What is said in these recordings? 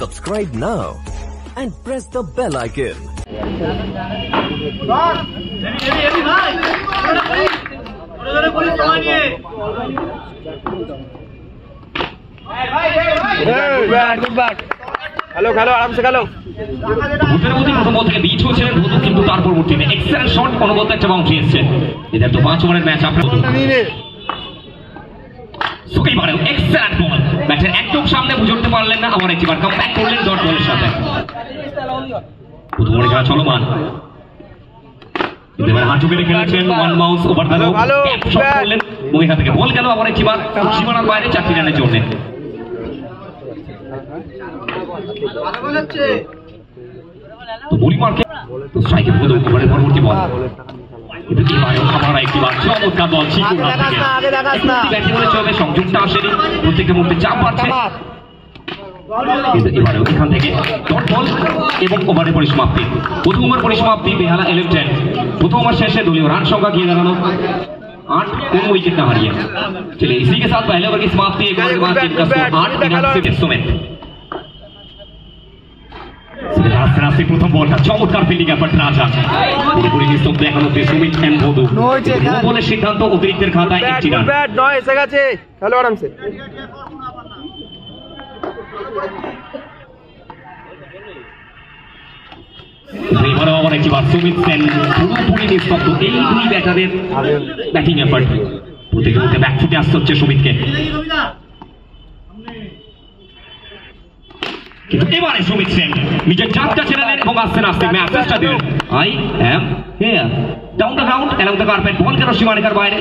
Subscribe now and press the bell icon. খেলো খেলো আরামসে খেলো। প্রথম বল থেকে বিট হয়েছিলেন ভদু, কিন্তু তার পরবর্তীতে এক্সেলেন্ট শট অনুগত একটা বাউন্ডারি এসেছে। এদের তো 5 ওভারের ম্যাচ। আপনার সুকেইবারেও এক্সেলেন্ট বল, ব্যাটের একদম সামনে বুঝতে পারলেন না, আবার একবার কাম ব্যাক করলেন ডট বলের সাথে। প্রথম ওভারে খেলা চলমান, এবার হাঁটু কেটে খেলেছেন one bounce over the rope, shot করলেন মহিলা থেকে বল গেল আবার একবার সীমানার বাইরে 4টি রানের জন্য। তো বলি মার্কে তো স্ট্রাইকে ভদু ওভারের পরবর্তী বল, কিন্তু এবারেও আবার একবার চমৎকার বল চিকুর হাত থেকে। ব্যাটিং বলে চলে সংযোগটা আসেনি, প্রত্যেকটা মুহূর্তে চাপ পাচ্ছে, কিন্তু এবারেও এখান থেকে ডট বল এবং ওভারের পরিসমাপ্তি। প্রথম ওভার পরিসমাপ্তি বেহালা 11। প্রথম ওভার শেষে দলীয় রান সংখ্যা গিয়ে দাঁড়ানো 8, কোন उइकेट ना हारिए। चलिए इसी के साथ पहले ओवर की समाप्ति, एक ओवर के बाद टीम का स्कोर 8 विकेट समेत। রাস্তে প্রথম বলটা চমৎকার ফিল্ডিং এফর্ট রাজা, পুরোপুরি নিস্তব্ধ এখনো সুমিত এম ভদু। বলের সিদ্ধান্ত অতিরিক্তের খাতায় 1টি রান। ব্যাট নয় এসে গেছে, খেলো আরামসে। এবারও আবার একবার সুমিত সেন পুরোপুরি নিস্তব্ধ। এই দুই ব্যাটারের ব্যাটিং এফর্ট, প্রত্যেকের মধ্যে ব্যাক ফুটে আসতে হচ্ছে সুমিতকে, কিন্তু এবারে সুমিত সেন নিজের চাপটা ছেড়ে দেন এবং আস্তে আস্তে ম্যাচটা দিলেন। I am here down the ground along the carpet, ball কেন সীমারেখার বাইরে।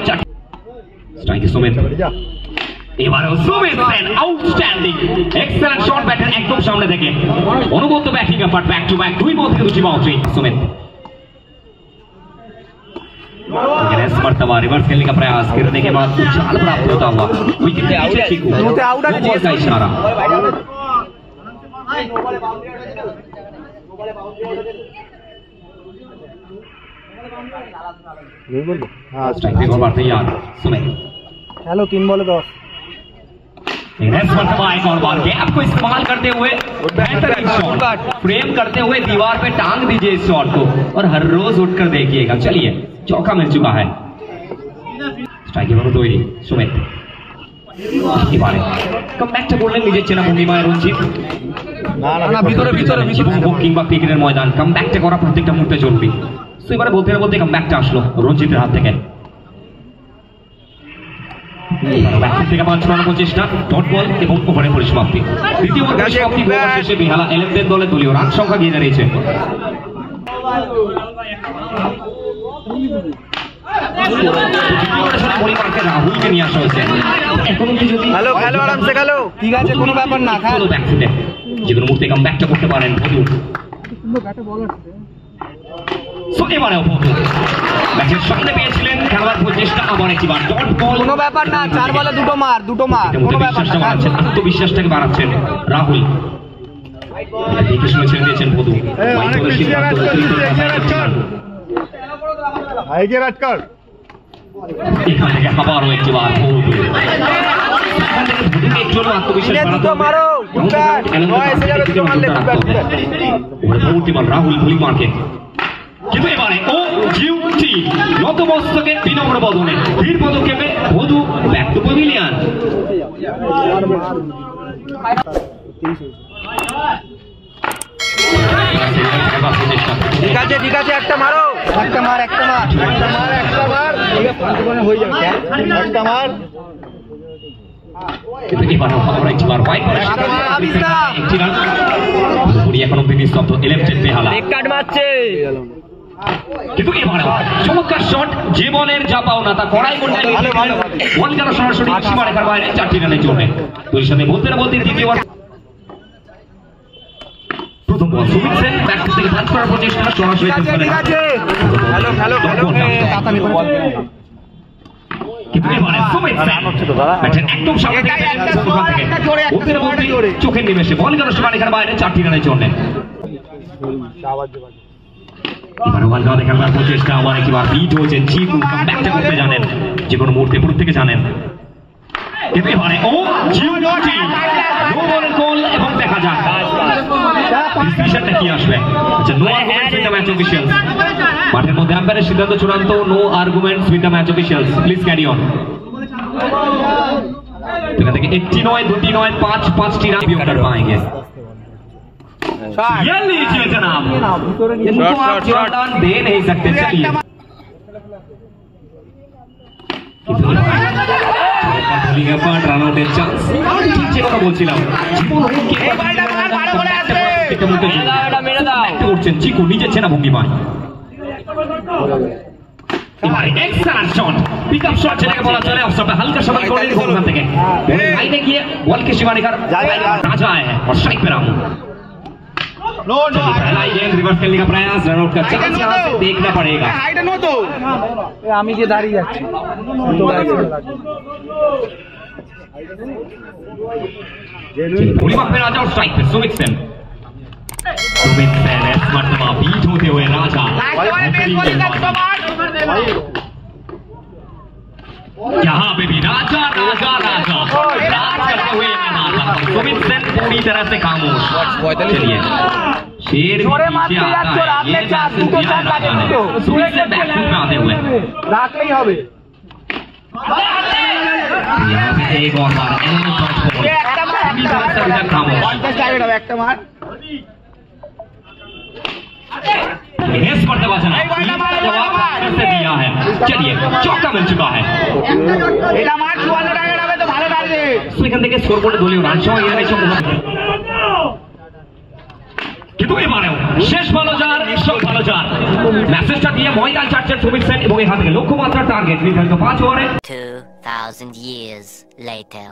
স্ট্রাইকে সুমিত, এবারেও Sumit Sen outstanding excellent shot, ব্যাটের একদম সামনে থেকে অনুগত batting effort, back to back 2 ball থেকে 2টি বাউন্ডারি। सुमित इस मर्तबा रिवर्स खेलने का प्रयास करने के बाद उछाल प्राप्त होता हुआ विकेट के नीचे चीकू का इशारा। स्ट्राइक पर तैयार सुमित, हेलो 3 बॉल 10। एक और बार गैप को इस्तेमाल करते हुए बेहतरीन शॉट फ्रेम करते हुए दीवार पे टांग दीजिए इस शॉट को और हर रोज उठकर देखिएगा। चलिए चौका मिल चुका है। स्ट्राइक पर तैयारी सुमित, এবারে কমব্যাকটা করলেন নিজের চেনা ভঙ্গিমায় রঞ্জিত। না ভিতরে কিংবা ক্রিকেটের ময়দান কমব্যাকটা করা প্রত্যেকটা মুহূর্তে জরুরি। তো এবারে বলতে বলতে কমব্যাকটা আসলো রঞ্জিতের হাত থেকে। ব্যাটিং থেকে পাঁচ ছড়ানোর প্রচেষ্টা, ডট বল এবং ওভারের পরিসমাপ্তি। দ্বিতীয় ওভার পরিসমাপ্তি শেষে বেহালা 11 দলের দলীয় রান সংখ্যা গিয়ে দাঁড়িয়েছে। রাহুলকে নিয়ে আসা হয়েছে। ঠিক আছে, কোনো ব্যাপার না, যে কোনো মুহূর্তে কামব্যাকটা করতে পারেন ভদু। এবারেও ভদু ব্যাটের সামনে পেয়েছিলেন, খেলার প্রচেষ্টা আবার একবার ডট বল। কোনো ব্যাপার না, 4 বলে দুটো মার, কোনো ব্যাপার না। আত্মবিশ্বাসটাকে বাড়াচ্ছেন রাহুল, দেখে শুনে ছেড়ে দিয়েছেন ভদু। এখান থেকে আবারও একবার রাহুল ভুলি মার্কে, কিন্তু এবারে ও জিউটি নতমস্তকে বিনম্র বদনে ধীর পদক্ষেপে ভদু ব্যাক টু প্যাভিলিয়ন। ঠিক আছে, একটা মার, হয়ে যাবে, একটা মার। এখন অব্দি নিস্তব্ধ 11 বেহালা মারছে, কিন্তু এবারে চমৎকার শট, যে বলের যা পাওনা তা কড়াই করলেন। বল কেন সরাসরি সীমারেখার বাইরে 4টি রানের জন্য। তোর সাথে বলতে দ্বিতীয় ওভার প্রথম বল সুমিত সেন ব্যাক থেকে ভাগ করার প্রচেষ্টা সরাসরি। চোখের নিমেষে বল গেল সীমারেখার বাইরে 4টি রানের জন্য। প্রচেষ্টা আবার একবার বিট হয়েছে, চিকু কামব্যাকটা করতে জানেন, যে কোনো মুহূর্তে প্রত্যেকে জানেন। কিন্তু এবারে ও জিউ নটি নো বলের গোল এবং দেখা যাক ডিসিশনটা কি আসবে? আচ্ছা, no arguments with the match officials. মাঠের মধ্যে আম্পায়ারের সিদ্ধান্ত চূড়ান্ত, no arguments with the match officials. Please carry on. এখান থেকে একটি নয়, দুটি নয়, পাঁচটি রান कर पाएंगे। ये लीजिए जनाब, इनको आप जोरदार दे नहीं सकते। चलिए রান আউটের চান্স। ঠিক যে কথা বলছিলাম, করছেন চিকু নিজের চেনা ভঙ্গিমায়। এক্সেলেন্ট শট, পিকআপ শট যেটাকে বলা চলে, অফসাইডে হালকা সমান করে নিল ওখান থেকে। লাইনে গিয়ে বলকে শিবানিকার राजा है और स्ट्राइक पे रामू। नो नो पहला गेंद रिवर्स खेलने का प्रयास, रन आउट का चांस यहां से देखना पड़ेगा। हाइट नो तो আমি যে দাঁড়িয়ে যাচ্ছি भूलिबाग पे राजा और स्ट्राइक पे सुमित सेन। सुमित सेन इस मर्तबा बीट होते हुए राजा। यहाँ पे भी राजा राजा राजा राज करते हुए सुमित सेन पूरी तरह से खामोश। चलिए शेर भी पीछे आता है, ये मैसेज दिया है राजा ने। सुमित सेन बैकफुट में आते हुए রাখলেই হবে। यहाँ पे एक और बार खामोश। একটা মার जवाब से दिया है। चलिए चौका मिल चुका है। এটা মার 54 টাকা হবে তো ভালো লাগবে। সেখান থেকে স্কোর বোর্ডে দলীয় রান সহ কিন্তু এবারেও শেষ ভালো যার সব ভালো যার মেসেজটা দিয়ে ময়দান ছাড়ছেন সুমিত সেন এবং এখান থেকে লক্ষ্যমাত্রা টার্গেট নির্ধারিত 5 ওভারে। 2000 years later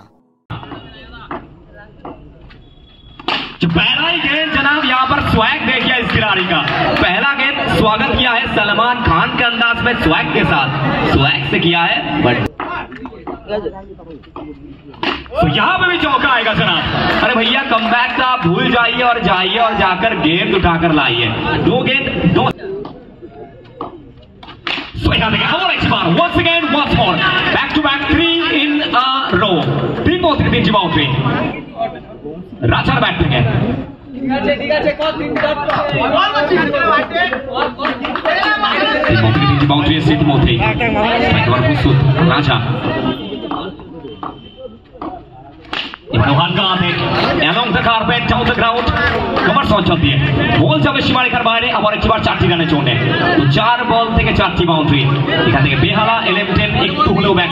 पहला ही गेंद जनाब, यहाँ पर स्वैग देखिए इस खिलाड़ी का। पहला गेंद स्वागत किया है सलमान खान के अंदाज में, स्वैग के साथ स्वैग से किया है। बट तो यहाँ पे भी चौका आएगा जनाब। अरे भैया कमबैक का भूल जाइए और जाइए और जाकर गेंद उठाकर लाइए। दो गेंद दो। So यहाँ देखिए और एक बार once again once more back to back 3 in a row। तीन बाउंड्री রাজার ব্যাটিং এ ঠিক আছে কত তিন বাউন্ডারি সেট মধ্যে একবার প্রস্তুত রাজা। এবারে হালকা হাতে along the carpet down the ground commerce অঞ্চল দিয়ে বল যাবে সীমারেখার বাইরে। আবার একবার 4টি রানের জন্য, তো 4 বল থেকে 4টি বাউন্ডারি। এখান থেকে বেহালা 11 একটু হলেও ব্যাক।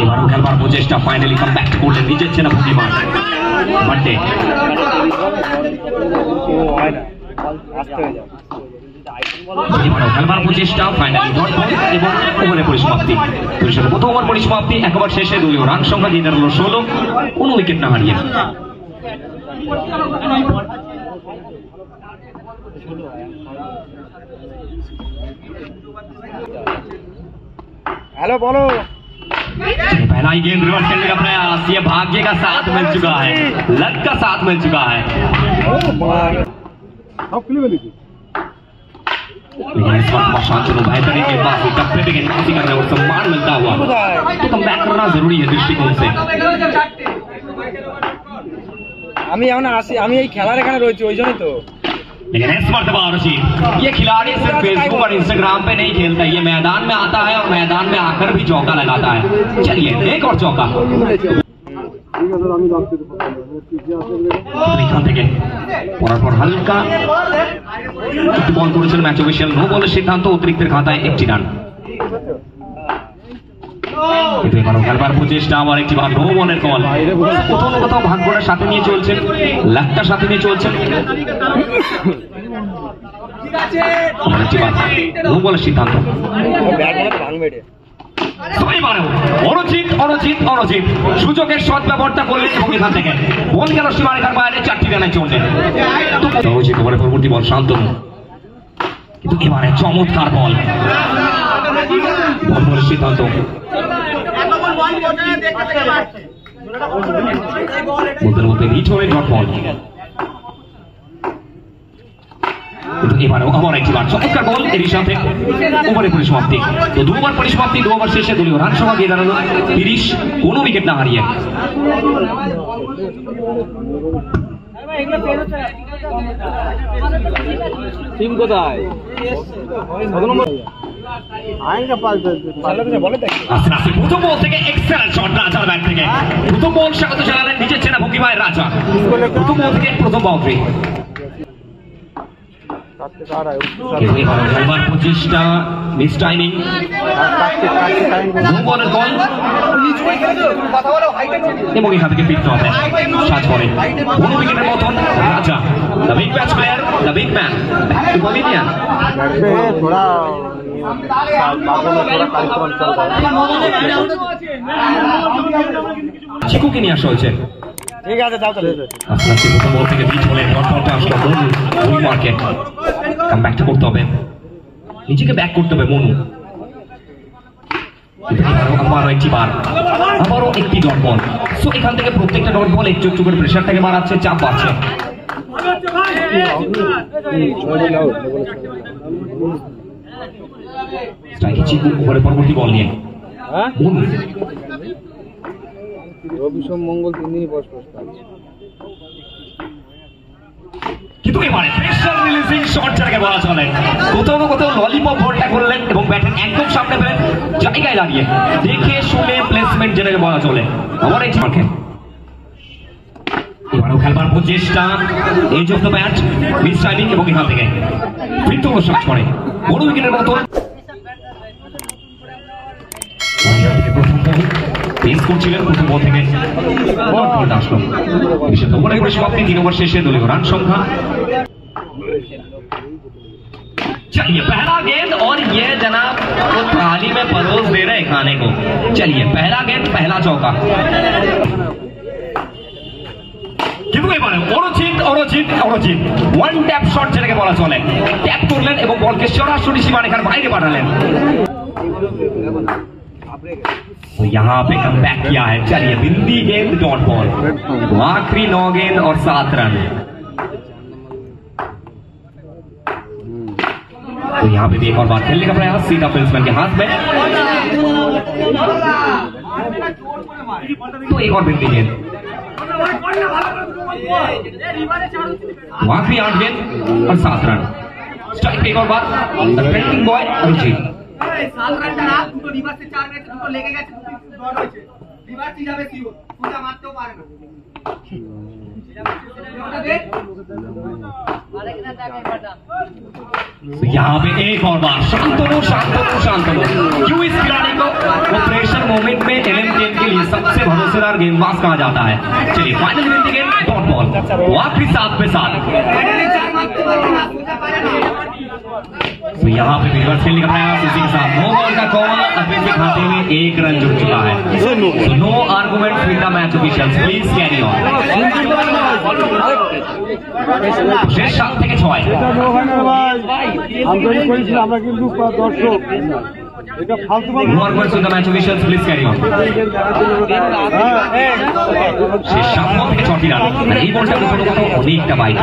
এবারও খেলবার প্রচেষ্টা, ফাইনালি কাম ব্যাক করলেন নিজের চেনা ভঙ্গিমা বাটে। এবারও খেলবার প্রচেষ্টা, ফাইনালি ডট বল এবং ওভারে পরিসমাপ্তি। পরিসরে প্রথম ওভার পরিসমাপ্তি, একবার শেষে দলীয় রান সংখ্যা দিয়ে দাঁড়ালো 16, কোনো উইকেট না হারিয়ে। হ্যালো বলো। पहला ही गेंद रिवर्स खेलने का प्रयास, ये भाग्य का साथ मिल चुका है, लक का साथ मिल चुका है। लेकिन इस वक्त शांतनु बेहतरीन गेंदबाज के टप्पे पे गेंदबाजी करने और सम्मान मिलता हुआ तो कमबैक करना जरूरी है दृष्टिकोण से। আমি এখন আসি, আমি এই খেলার এখানে রয়েছি ওই জন্যই তো। लेकिन इस मर्तबा रशीद, ये खिलाड़ी सिर्फ फेसबुक और इंस्टाग्राम पे नहीं खेलता, ये मैदान में आता है और मैदान में आकर भी चौका लगाता है। चलिए एक और चौका এখান থেকে পরপর হালকা বল করেছেন ম্যাচ অফিশিয়াল। নো বলের সিদ্ধান্ত, অতিরিক্তের খাতায় 1টি রান। কিন্তু এবারও খেলবার প্রচেষ্টা, আবার একটি বার নো বলের কল। কোথাও না কোথাও ভাগ্যটার সাথে নিয়ে চলছেন, লাকটার সাথে নিয়ে চলছেন। আবার একটি বার নো বলের সিদ্ধান্ত। অরজিৎ সুযোগের সৎ ব্যবহারটা করলেন এবং এখান থেকে বল গেল সীমারেখার বাইরে 4টি রানের জন্য। অরজিৎ ওভারে পরবর্তী বল শান্তনু, কিন্তু এবারে চমৎকার বল বলের সিদ্ধান্ত। বলতে রিচ হয়ে ডট বল, কিন্তু এবারেও আবার একবার চমৎকার বল। এর সাথে ওভারে পরিসমাপ্তি, তো 2 ওভার পরিসমাপ্তি, 2 ওভার শেষে দলীয় রান সংখ্যা দিয়ে দাঁড়ালো 30, কোনো উইকেট না হারিয়ে। টিম কোথায়? কত নম্বর? আস্তে আস্তে প্রথম বল থেকে এক্সেলেন্ট শট রাজার ব্যাট থেকে। প্রথম বল স্বাগত জানালেন নিজের চেনা ভঙ্গিমায় রাজা। প্রথম বল থেকে প্রথম বাউন্ডারি। খেলবার প্রচেষ্টা, মিস টাইমিং, নো বলের বল এবং এখান থেকে ফিরতে হবে। সাজ করে কোনো উইকেটের মতন রাজা, the big match player, the big man, পলিনিয়ান। চিকুকে নিয়ে আসা হয়েছে। ঠিক আছে, যাও তাহলে। আস্তে আস্তে প্রথম বল থেকে বিট হলে ডট বলটা আসলো মনু। ওই মার্কে কাম ব্যাকটা করতে হবে, নিজেকে ব্যাক করতে হবে মনু। আবারও একটি বার, আবারও একটি ডট বল। সো এখান থেকে প্রত্যেকটা ডট বল একটু একটু করে প্রেশারটাকে বাড়াচ্ছে, চাপ বাড়ছে। স্ট্রাইকে চিকু ওভারের পরবর্তী বল নিয়ে মনু। রবি সোম মঙ্গল তিনদিনই বস কিন্তু এবারে প্রেসার রিলিজিং শট যাকে বলা চলে, কোথাও না কোথাও ললিপপ বলটা করলেন এবং ব্যাটের একদম সামনে পেলেন, জায়গায় দাঁড়িয়ে দেখে শুনে প্লেসমেন্ট যেটাকে বলা চলে। আবার এই মার্কে এবারেও খেলবার প্রচেষ্টা, edge of the bat, miss timing এবং এখান থেকে ফিরতে হলো শট করে বড় উইকেটের মতো। প্রথম বল পেস করছিলেন, প্রথম বল থেকে বলটা আসলো। বিশেষ ওভারে করে সমাপ্তি 3 ওভার শেষে দলীয় রান সংখ্যা। चलिए पहला गेंद और ये जनाब वो थाली में परोस दे रहे खाने को। चलिए पहला गेंद, पहला चौका। কিন্তু এবারে অরজিৎ ওয়ান ট্যাপ শট যেটাকে বলা চলে, ট্যাপ করলেন এবং বলকে সরাসরি সীমারেখার বাইরে পাঠালেন। तो यहाँ पे कम बैक किया है। चलिए बिंदी गेंद डॉट बॉल, आखिरी 9 गेंद और 7 रन। तो यहाँ पे भी एक और बार खेलने का प्रयास, सीधा बैट्समैन के हाथ में। तो एक और बिंदी गेंद, आखिरी 8 गेंद और 7 रन। स्ट्राइक पे एक और बार, द ट्रेंडिंग बॉय अभिजीत। দুটো রিভার্সে 4 ম্যাচে দুটো লেগে গেছে, দুটো ডট হয়েছে। রিভার্স যাবে সিও, সোজা মারতেও পারে না। यहाँ पे एक और बार शांतनु क्यों इस खिलाड़ी को वो प्रेशर मोमेंट में एलन गेम के लिए सबसे भरोसेदार गेंदबाज कहा जाता है। चलिए final win game dot ball, वो आखिरी 7 पे 7। तो यहाँ पे रिवर्स खेलने का प्रयास, इसी के साथ 9 बॉल का कॉल, अभी के खाते में 1 रन जुड़ चुका है। No argument with the match officials, please carry on. শেষ 7 থেকে 6 আমরা কিন্তু দর্শক এটা ফালতু Workers with the match officials, please carry on. শেষ 7 থেকে 6টি রান, আর এই বলটা কোনো কোথাও অনেকটা বাইরে।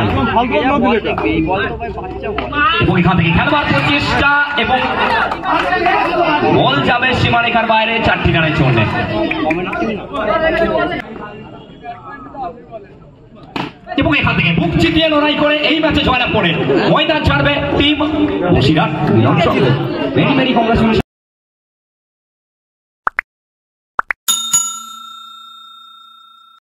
এবং এখান থেকে খেলবার প্রচেষ্টা এবং বল যাবে সীমারেখার বাইরে, 4টি রানের জন্য। এবং এখান থেকে বুক চিতিয়ে লড়াই করে এই ম্যাচে জয়লাভ করে ময়দান ছাড়বে team Basirhat. Very very congratulation.